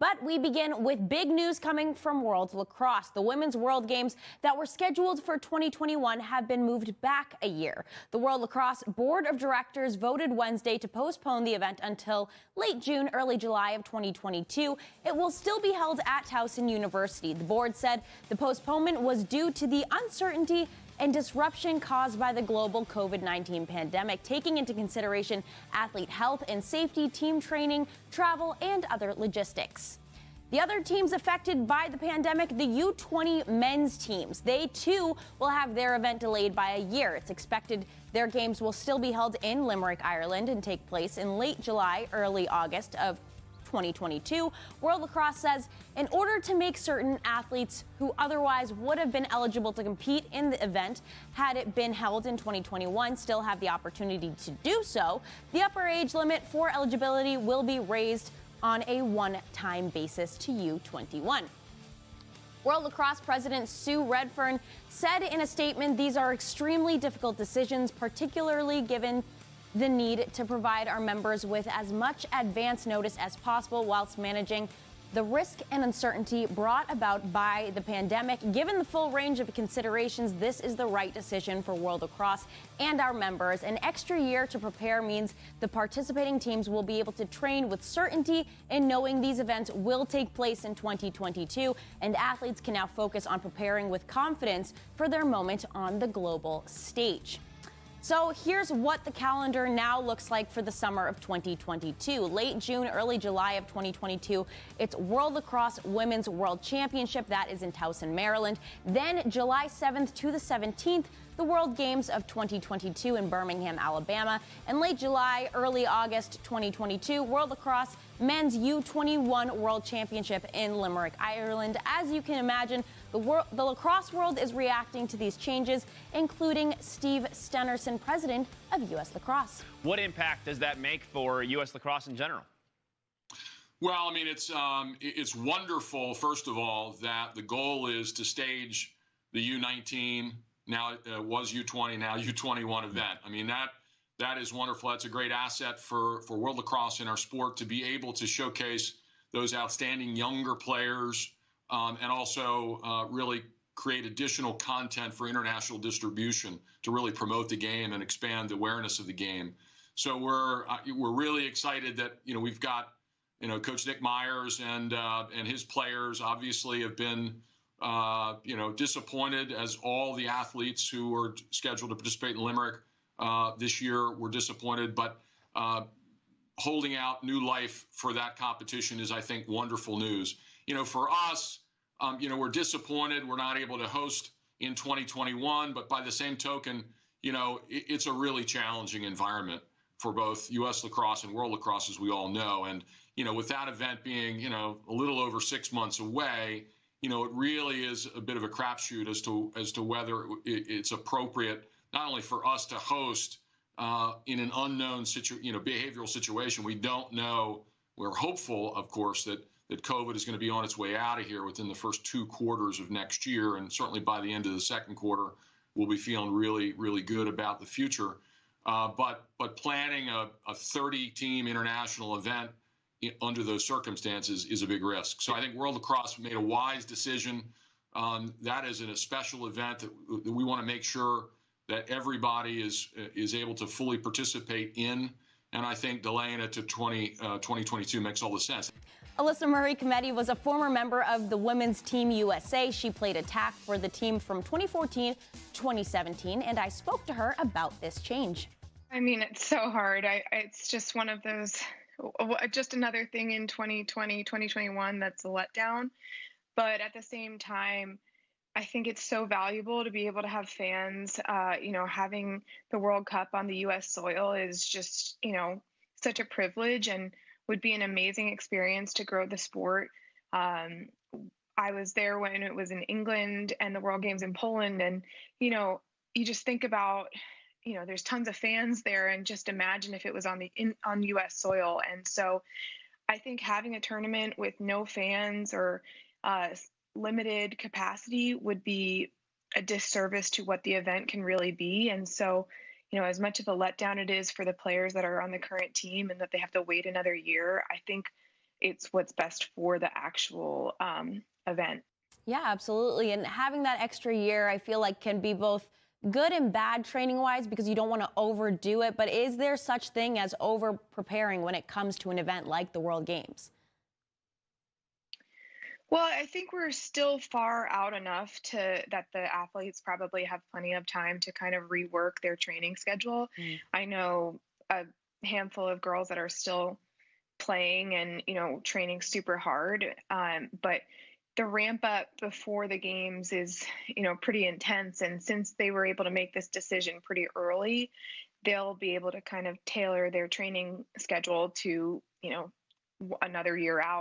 But we begin with big news coming from World Lacrosse. The Women's World Games that were scheduled for 2021 have been moved back a year. The World Lacrosse Board of Directors voted Wednesday to postpone the event until late June, early July of 2022. It will still be held at Towson University. The board said the postponement was due to the uncertainty and disruption caused by the global COVID-19 pandemic, taking into consideration athlete health and safety, team training, travel, and other logistics. The other teams affected by the pandemic, the U20 men's teams. They, too, will have their event delayed by a year. It's expected their games will still be held in Limerick, Ireland, and take place in late July, early August of 2022. World Lacrosse says in order to make certain athletes who otherwise would have been eligible to compete in the event had it been held in 2021 still have the opportunity to do so, the upper age limit for eligibility will be raised on a one-time basis to U21. World Lacrosse President Sue Redfern said in a statement, "These are extremely difficult decisions, particularly given the need to provide our members with as much advance notice as possible whilst managing the risk and uncertainty brought about by the pandemic. Given the full range of considerations, this is the right decision for World Lacrosse and our members. An extra year to prepare means the participating teams will be able to train with certainty in knowing these events will take place in 2022, and athletes can now focus on preparing with confidence for their moment on the global stage." So here's what the calendar now looks like for the summer of 2022. Late June, early July of 2022, it's World Lacrosse Women's World Championship. That is in Towson, Maryland. Then July 7th to the 17th, the World Games of 2022 in Birmingham, Alabama. And late July, early August 2022, World Lacrosse Men's U21 World Championship in Limerick, Ireland. As you can imagine, the lacrosse world is reacting to these changes, including Steve Stenerson, president of U.S. Lacrosse. What impact does that make for U.S. Lacrosse in general? Well, I mean, it's wonderful, first of all, that the goal is to stage the U19, now it was U20, now U21 event. I mean, that is wonderful. That's a great asset for World Lacrosse in our sport to be able to showcase those outstanding younger players and also really create additional content for international distribution to really promote the game and expand the awareness of the game. So we're really excited that we've got Coach Nick Myers and his players obviously have been disappointed, as all the athletes who were scheduled to participate in Limerick this year were disappointed, but holding out new life for that competition is, I think, wonderful news. For us, we're disappointed we're not able to host in 2021, but by the same token, it's a really challenging environment for both U.S. Lacrosse and World Lacrosse, as we all know. And, with that event being, a little over 6 months away, it really is a bit of a crapshoot as to whether it's appropriate not only for us to host in an unknown behavioral situation. We don't know. We're hopeful, of course, that COVID is going to be on its way out of here within the first 2 quarters of next year, and certainly by the end of the second quarter, we'll be feeling really, really good about the future. But planning a 30-team international event under those circumstances is a big risk. So I think World Lacrosse made a wise decision. That is a special event that we want to make sure that everybody is able to fully participate in. And I think delaying it to 2022 makes all the sense. Alyssa Murray Cometti was a former member of the Women's Team USA. She played attack for the team from 2014 to 2017, and I spoke to her about this change. I mean, it's so hard. It's just one of those, just another thing in 2020, 2021 that's a letdown. But at the same time, I think it's so valuable to be able to have fans. Having the World Cup on the U.S. soil is just, such a privilege and would be an amazing experience to grow the sport. I was there when it was in England and the World Games in Poland. And, you just think about, there's tons of fans there, and just imagine if it was on U.S. soil. And so I think having a tournament with no fans or limited capacity would be a disservice to what the event can really be. And so, as much of a letdown it is for the players that are on the current team and that they have to wait another year, I think it's what's best for the actual event. Yeah, absolutely. And having that extra year, I feel like can be both good and bad training wise because you don't want to overdo it. But is there such thing as over preparing when it comes to an event like the World Games? Well, I think we're still far out enough to that the athletes probably have plenty of time to kind of rework their training schedule. I know a handful of girls that are still playing and training super hard, but the ramp up before the games is pretty intense. And since they were able to make this decision pretty early, they'll be able to kind of tailor their training schedule to another year out.